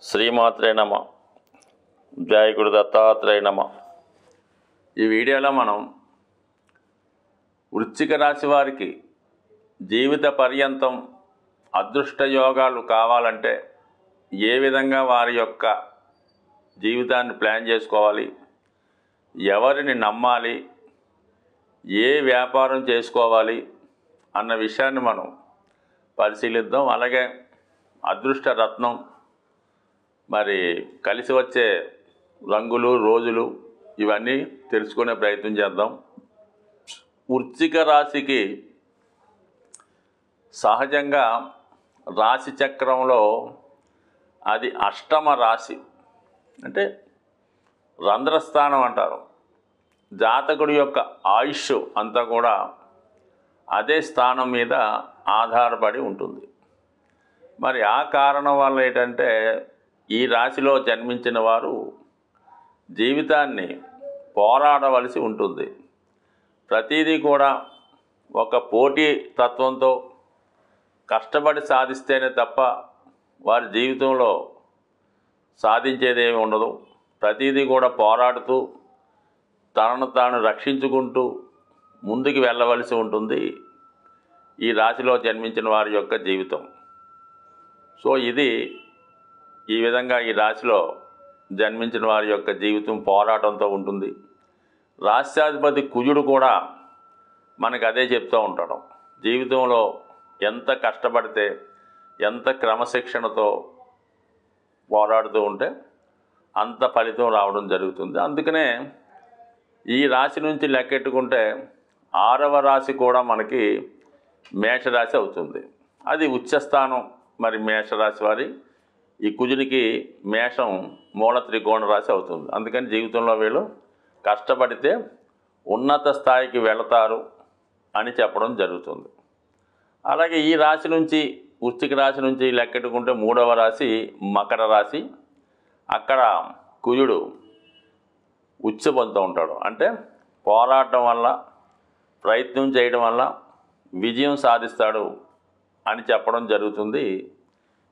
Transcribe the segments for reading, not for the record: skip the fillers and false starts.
శ్రీమాత్రే నమ. జయ గురు దత్తాత్రేయ నమ. ఈ వీడియోలో మనం వృశ్చిక రాశి వారికి జీవిత పర్యంతం అదృష్ట యోగాలు కావాలంటే ఏ విధంగా వారి యొక్క జీవితాన్ని ప్లాన్ చేసుకోవాలి, ఎవరిని నమ్మాలి, ఏ వ్యాపారం చేసుకోవాలి అన్న విషయాన్ని మనం పరిశీలిద్దాం. అలాగే అదృష్ట రత్నం, మరి కలిసి వచ్చే రంగులు, రోజులు ఇవన్నీ తెలుసుకునే ప్రయత్నం చేద్దాం. వృశ్చిక రాశికి సహజంగా రాశి చక్రంలో అది అష్టమ రాశి, అంటే రంధ్రస్థానం అంటారు. జాతకుడి యొక్క ఆయుష్ అంతా కూడా అదే స్థానం మీద ఆధారపడి ఉంటుంది. మరి ఆ కారణం వల్ల ఏంటంటే ఈ రాశిలో జన్మించిన వారు జీవితాన్ని పోరాడవలసి ఉంటుంది. ప్రతిదీ కూడా ఒక పోటీ తత్వంతో కష్టపడి సాధిస్తేనే తప్ప వారి జీవితంలో సాధించేదేమి ఉండదు. ప్రతిదీ కూడా పోరాడుతూ తనను తాను రక్షించుకుంటూ ముందుకు వెళ్ళవలసి ఉంటుంది ఈ రాశిలో జన్మించిన వారి యొక్క జీవితం. సో ఇది ఈ విధంగా ఈ రాశిలో జన్మించిన వారి యొక్క జీవితం పోరాటంతో ఉంటుంది. రాశ్యాధిపతి కుజుడు కూడా మనకు అదే చెప్తూ ఉంటాడు. జీవితంలో ఎంత కష్టపడితే, ఎంత క్రమశిక్షణతో పోరాడుతూ ఉంటే అంత ఫలితం రావడం జరుగుతుంది. అందుకనే ఈ రాశి నుంచి లెక్కెట్టుకుంటే 6వ రాశి కూడా మనకి మేషరాశి అవుతుంది. అది ఉచ్చస్థానం. మరి మేషరాశి వారి ఈ కుజునికి మేషం మూల త్రికోణ రాశి అవుతుంది. అందుకని జీవితంలో వీళ్ళు కష్టపడితే ఉన్నత స్థాయికి వెళతారు అని చెప్పడం జరుగుతుంది. అలాగే ఈ రాశి నుంచి, వృశ్చిక రాశి నుంచి లెక్కెట్టుకుంటే 3వ రాశి మకర రాశి. అక్కడ కుజుడు ఉచ్చ పొందుతూ ఉంటాడు. అంటే పోరాటం వల్ల, ప్రయత్నం చేయడం వల్ల విజయం సాధిస్తాడు అని చెప్పడం జరుగుతుంది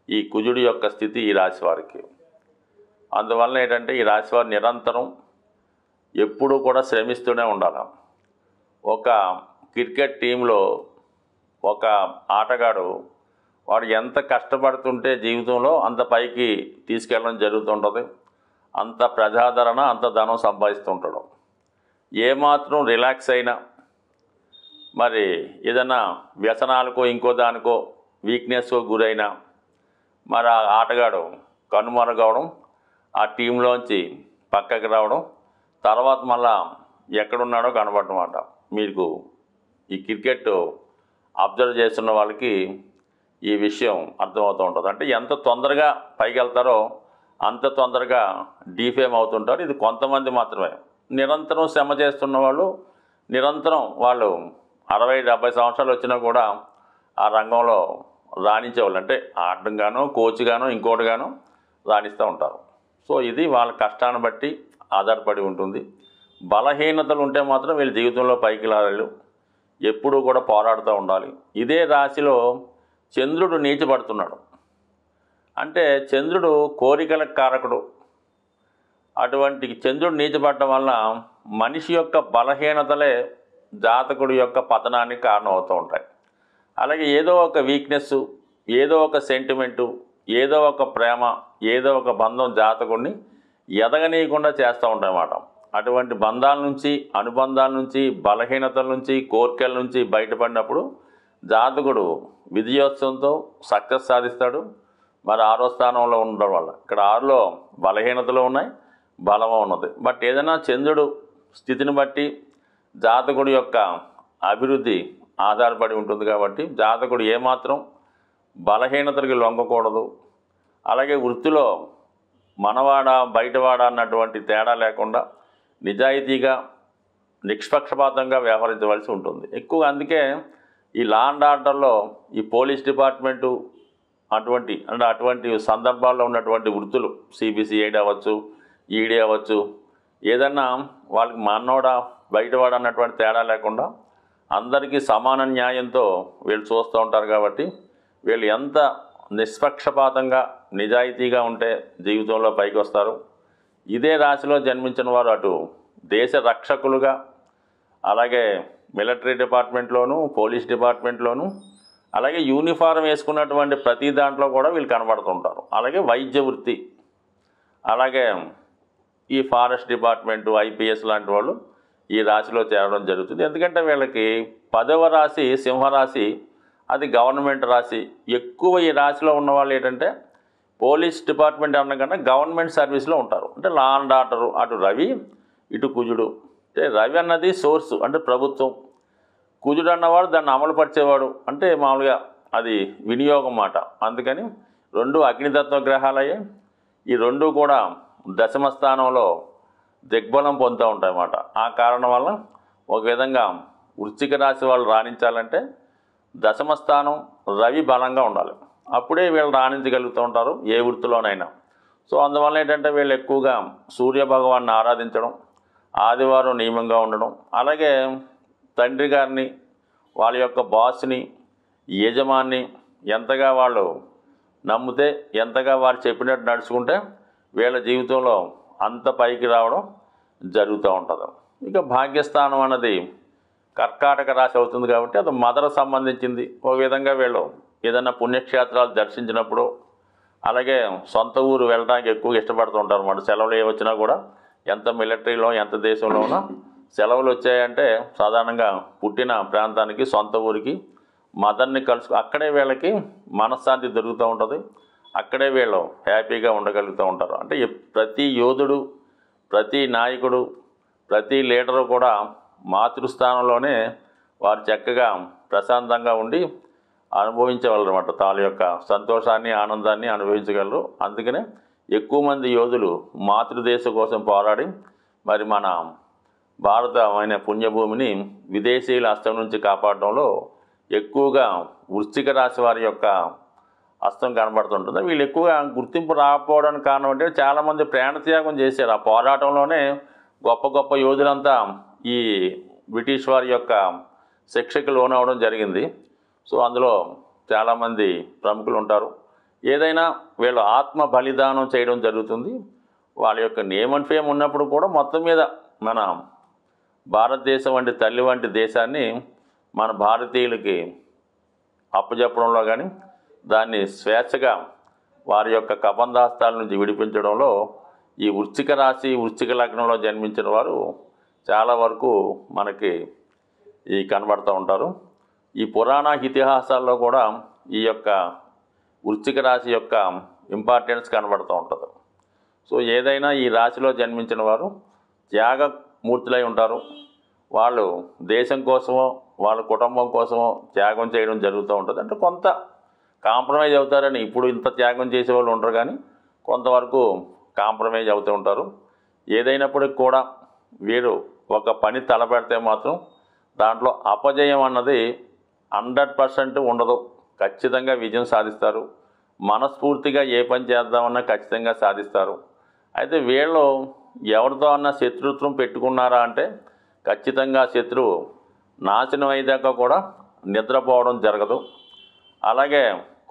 ఈ కుజుడి యొక్క స్థితి ఈ రాశి వారికి. అందువల్ల ఏంటంటే ఈ రాశి వారు నిరంతరం ఎప్పుడూ కూడా శ్రమిస్తూనే ఉండాలి. ఒక క్రికెట్ టీంలో ఒక ఆటగాడు వాడు ఎంత కష్టపడుతుంటే జీవితంలో అంత పైకి తీసుకెళ్ళడం జరుగుతుంటుంది. అంత ప్రజాదరణ, అంత ధనం సంపాదిస్తుంటాడు. ఏమాత్రం రిలాక్స్ అయినా, మరి ఏదైనా వ్యసనాలకో ఇంకో దానికో వీక్నెస్కో గురైనా మరి ఆ ఆటగాడు కనుమరుగవడం, ఆ టీంలోంచి పక్కకి రావడం, తర్వాత మళ్ళా ఎక్కడున్నాడో కనబడటం అన్నమాట. మీకు ఈ క్రికెట్ అబ్జర్వ్ చేస్తున్న వాళ్ళకి ఈ విషయం అర్థమవుతూ ఉంటుంది. అంటే ఎంత తొందరగా పైకి వెళ్తారో అంత తొందరగా డీఫేమ్ అవుతుంటారు. ఇది కొంతమంది మాత్రమే. నిరంతరం శ్రమ చేస్తున్న వాళ్ళు, నిరంతరం వాళ్ళు 60-70 సంవత్సరాలు వచ్చినా కూడా ఆ రంగంలో రాణించేవాళ్ళు, అంటే ఆడడం గానో, కోచ్ గానో, ఇంకోటి గానో రాణిస్తూ ఉంటారు. సో ఇది వాళ్ళ కష్టాన్ని బట్టి ఆధారపడి ఉంటుంది. బలహీనతలు ఉంటే మాత్రం వీళ్ళ జీవితంలో పైకి రాలేరు. ఎప్పుడూ కూడా పోరాడుతూ ఉండాలి. ఇదే రాశిలో చంద్రుడు నీచపడుతున్నాడు. అంటే చంద్రుడు కోరికలకు కారకుడు. అటువంటి చంద్రుడు నీచపడటం వల్ల మనిషి యొక్క బలహీనతలే జాతకుడి యొక్క పతనానికి కారణం అవుతూ ఉంటాయి. అలాగే ఏదో ఒక వీక్నెస్, ఏదో ఒక సెంటిమెంటు, ఏదో ఒక ప్రేమ, ఏదో ఒక బంధం జాతకుడిని ఎదగనీయకుండా చేస్తూ ఉంటాయన్నమాట. అటువంటి బంధాల నుంచి, అనుబంధాల నుంచి, బలహీనతల నుంచి, కోరికల నుంచి బయటపడినప్పుడు జాతకుడు విజయోత్సవంతో సక్సెస్ సాధిస్తాడు. మరి 6వ స్థానంలో ఉండడం వల్ల ఇక్కడ 6లో బలహీనతలు ఉన్నాయి, బలము ఉన్నది. బట్ ఏదైనా చంద్రుడు స్థితిని బట్టి జాతకుడి యొక్క అభివృద్ధి ఆధారపడి ఉంటుంది. కాబట్టి జాతకుడు ఏమాత్రం బలహీనతలకి లొంగకూడదు. అలాగే వృత్తిలో మనవాడ బయటవాడ అన్నటువంటి తేడా లేకుండా నిజాయితీగా, నిష్పక్షపాతంగా వ్యవహరించవలసి ఉంటుంది ఎక్కువగా. అందుకే ఈ లా అండ్ ఆర్డర్లో ఈ పోలీస్ డిపార్ట్మెంటు అటువంటి సందర్భాల్లో ఉన్నటువంటి వృత్తులు, సిబిసిఐడి అవ్వచ్చు, ఈడీ అవ్వచ్చు, ఏదన్నా వాళ్ళకి మనోడ బయటవాడ అన్నటువంటి తేడా లేకుండా అందరికీ సమాన న్యాయంతో వీళ్ళు చూస్తూ ఉంటారు. కాబట్టి వీళ్ళు ఎంత నిష్పక్షపాతంగా నిజాయితీగా ఉంటే జీవితంలో పైకి వస్తారు. ఇదే రాశిలో జన్మించిన వారు అటు దేశ రక్షకులుగా, అలాగే మిలిటరీ డిపార్ట్మెంట్లోను, పోలీస్ డిపార్ట్మెంట్లోను, అలాగే యూనిఫారం వేసుకున్నటువంటి ప్రతి దాంట్లో కూడా వీళ్ళు కనబడుతుంటారు. అలాగే వైద్య వృత్తి, అలాగే ఈ ఫారెస్ట్ డిపార్ట్మెంటు, ఐపీఎస్ లాంటి వాళ్ళు ఈ రాశిలో చేరడం జరుగుతుంది. ఎందుకంటే వీళ్ళకి 10వ రాశి సింహరాశి, అది గవర్నమెంట్ రాశి. ఎక్కువ ఈ రాశిలో ఉన్న వాళ్ళు ఏంటంటే పోలీస్ డిపార్ట్మెంట్ అనగానే గవర్నమెంట్ సర్వీస్లో ఉంటారు. అంటే లా అండ్ ఆర్డరు, అటు రవి ఇటు కుజుడు. అంటే రవి అన్నది సోర్సు, అంటే ప్రభుత్వం. కుజుడు అన్నవాడు దాన్ని అమలుపరిచేవాడు, అంటే మామూలుగా అది వినియోగం మాట. అందుకని రెండు అగ్నితత్వ గ్రహాలయ్యే. ఈ రెండు కూడా దశమ స్థానంలో దిగ్బలం పొందుతూ ఉంటాయన్నమాట. ఆ కారణం వల్ల ఒక విధంగా వృశ్చిక రాశి వాళ్ళు రాణించాలంటే దశమ స్థానం రవి బలంగా ఉండాలి. అప్పుడే వీళ్ళు రాణించగలుగుతూ ఉంటారు ఏ వృత్తిలోనైనా. సో అందువల్ల ఏంటంటే వీళ్ళు ఎక్కువగా సూర్య భగవాన్ని ఆరాధించడం, ఆదివారం నియమంగా ఉండడం, అలాగే తండ్రి గారిని, వాళ్ళ యొక్క బాస్ని, యజమాన్ని ఎంతగా వాళ్ళు నమ్మితే, ఎంతగా వారు చెప్పినట్టు నడుచుకుంటే వీళ్ళ జీవితంలో అంత పైకి రావడం జరుగుతూ ఉంటుంది. ఇక భాగ్యస్థానం అన్నది కర్కాటక రాశి అవుతుంది కాబట్టి అది మదర్ సంబంధించింది. ఒక విధంగా వీళ్ళు ఏదైనా పుణ్యక్షేత్రాలు దర్శించినప్పుడు, అలాగే సొంత ఊరు వెళ్ళడానికి ఎక్కువ ఇష్టపడుతూ ఉంటారు అన్నమాట. సెలవులు ఏ వచ్చినా కూడా, ఎంత మిలిటరీలో ఎంత దేశంలో ఉన్నా సెలవులు వచ్చాయంటే సాధారణంగా పుట్టిన ప్రాంతానికి, సొంత ఊరికి మదర్ని అక్కడే వీళ్ళకి మనశ్శాంతి దొరుకుతూ ఉంటుంది. అక్కడే వీళ్ళు హ్యాపీగా ఉండగలుగుతూ ఉంటారు. అంటే ప్రతి యోధుడు, ప్రతి నాయకుడు, ప్రతి లీడరు కూడా మాతృస్థానంలోనే వారు చక్కగా ప్రశాంతంగా ఉండి అనుభవించగలరు అన్నమాట. తాళ యొక్క సంతోషాన్ని, ఆనందాన్ని అనుభవించగలరు. అందుకనే ఎక్కువ మంది యోధులు మాతృదేశం కోసం పోరాడి మరి మన భారతమైన పుణ్యభూమిని విదేశీయుల హస్తం నుంచి కాపాడడంలో ఎక్కువగా వృశ్చిక రాశి వారి యొక్క హస్తం కనబడుతుంటుంది. వీళ్ళు ఎక్కువగా గుర్తింపు రాకపోవడానికి కారణం అంటే చాలామంది ప్రాణత్యాగం చేశారు. ఆ పోరాటంలోనే గొప్ప గొప్ప యోధులంతా ఈ బ్రిటిష్ వారి యొక్క శిక్షకు లోనవడం జరిగింది. సో అందులో చాలామంది ప్రముఖులు ఉంటారు. ఏదైనా వీళ్ళు ఆత్మ బలిదానం చేయడం జరుగుతుంది. వాళ్ళ యొక్క నేమ్ అండ్ ఫేమ్ ఉన్నప్పుడు కూడా మొత్తం మీద మన భారతదేశం వంటి తల్లి వంటి దేశాన్ని మన భారతీయులకి అప్పచెప్పడంలో కానీ, దాన్ని స్వేచ్ఛగా వారి యొక్క కబంధాస్తాల నుంచి విడిపించడంలో ఈ వృశ్చిక రాశి, వృశ్చిక లగ్నంలో జన్మించిన వారు చాలా వరకు మనకి ఈ కనబడుతూ ఉంటారు. ఈ పురాణ ఇతిహాసాల్లో కూడా ఈ యొక్క వృశ్చిక రాశి యొక్క ఇంపార్టెన్స్ కనబడుతూ ఉంటుంది. సో ఏదైనా ఈ రాశిలో జన్మించిన వారు త్యాగమూర్తులై ఉంటారు. వాళ్ళు దేశం కోసమో, వాళ్ళ కుటుంబం కోసమో త్యాగం చేయడం జరుగుతూ ఉంటుంది. అంటే కొంత కాంప్రమైజ్ అవుతారని, ఇప్పుడు ఇంత త్యాగం చేసేవాళ్ళు ఉండరు, కానీ కొంతవరకు కాంప్రమైజ్ అవుతూ ఉంటారు. ఏదైనప్పటికి కూడా వీరు ఒక పని తలపెడితే మాత్రం దాంట్లో అపజయం అన్నది 100% ఉండదు. ఖచ్చితంగా విజయం సాధిస్తారు. మనస్ఫూర్తిగా ఏ పని చేద్దామన్నా ఖచ్చితంగా సాధిస్తారు. అయితే వీళ్ళు ఎవరితో అన్నా శత్రుత్వం పెట్టుకున్నారా అంటే ఖచ్చితంగా శత్రువు నాశనం అయ్యేదాకా కూడా నిద్రపోవడం జరగదు. అలాగే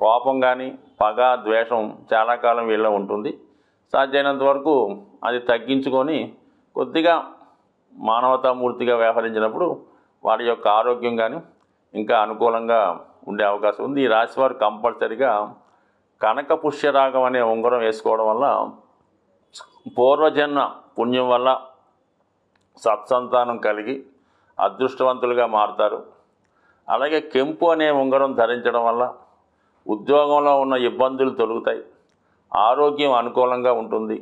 కోపం కానీ, పగ, ద్వేషం చాలా కాలం వీళ్ళ ఉంటుంది. సాధ్యమైనంత వరకు అది తగ్గించుకొని కొద్దిగా మానవతామూర్తిగా వ్యవహరించినప్పుడు వారి యొక్క ఆరోగ్యం కానీ ఇంకా అనుకూలంగా ఉండే అవకాశం ఉంది. ఈ రాశివారు కంపల్సరిగా కనక పుష్యరాగం అనే ఉంగరం వేసుకోవడం వల్ల పూర్వజన్మ పుణ్యం వల్ల సత్సంతానం కలిగి అదృష్టవంతులుగా మారుతారు. అలాగే కెంపు అనే ఉంగరం ధరించడం వల్ల ఉద్యోగంలో ఉన్న ఇబ్బందులు తొలుగుతాయి, ఆరోగ్యం అనుకూలంగా ఉంటుంది.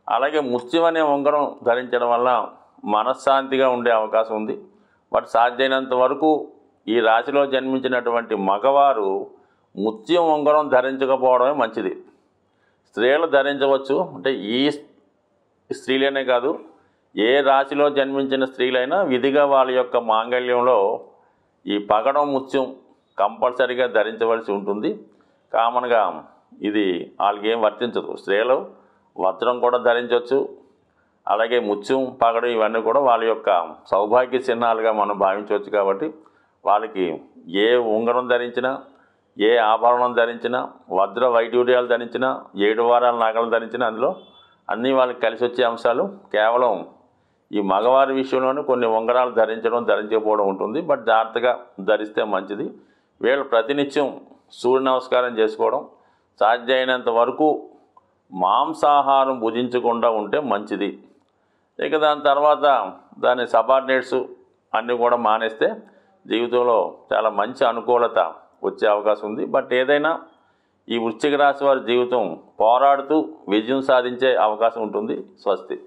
అలాగే ముత్యం అనే ఉంగరం ధరించడం వల్ల మనశ్శాంతిగా ఉండే అవకాశం ఉంది. బట్ సాధ్యమైనంత వరకు ఈ రాశిలో జన్మించినటువంటి మగవారు ముత్యం ఉంగరం ధరించకపోవడమే మంచిది. స్త్రీలు ధరించవచ్చు, అంటే ఈ స్త్రీలనే కాదు, ఏ రాశిలో జన్మించిన స్త్రీలైనా విధిగా వాళ్ళ యొక్క మాంగళ్యంలో ఈ పగడం ముత్యం కంపల్సరీగా ధరించవలసి ఉంటుంది. కామన్గా ఇది వాళ్ళకి ఏం వర్తించదు. స్త్రీలు వజ్రం కూడా ధరించవచ్చు, అలాగే ముత్యం, పగడం ఇవన్నీ కూడా వాళ్ళ యొక్క సౌభాగ్య చిహ్నాలుగా మనం భావించవచ్చు. కాబట్టి వాళ్ళకి ఏ ఉంగరం ధరించినా, ఏ ఆభరణం ధరించినా, వజ్ర వైడూర్యాలు ధరించినా, 7 వారాల నగలు ధరించినా అందులో అన్నీ వాళ్ళకి కలిసి వచ్చే అంశాలు కేవలం ఈ మగవారి విషయంలోనే కొన్ని ఉంగరాలు ధరించడం, ధరించకపోవడం ఉంటుంది. బట్ జాగ్రత్తగా ధరిస్తే మంచిది. వీళ్ళు ప్రతినిత్యం సూర్య నమస్కారం చేసుకోవడం, సాధ్యమైనంత వరకు మాంసాహారం భుజించకుండా ఉంటే మంచిది. ఇక దాని తర్వాత దాని సబార్డినేట్స్ అన్నీ కూడా మానేస్తే జీవితంలో చాలా మంచి అనుకూలత వచ్చే అవకాశం ఉంది. బట్ ఏదైనా ఈ వృశ్చిక రాశి వారి జీవితం పోరాడుతూ విజయం సాధించే అవకాశం ఉంటుంది. స్వస్తి.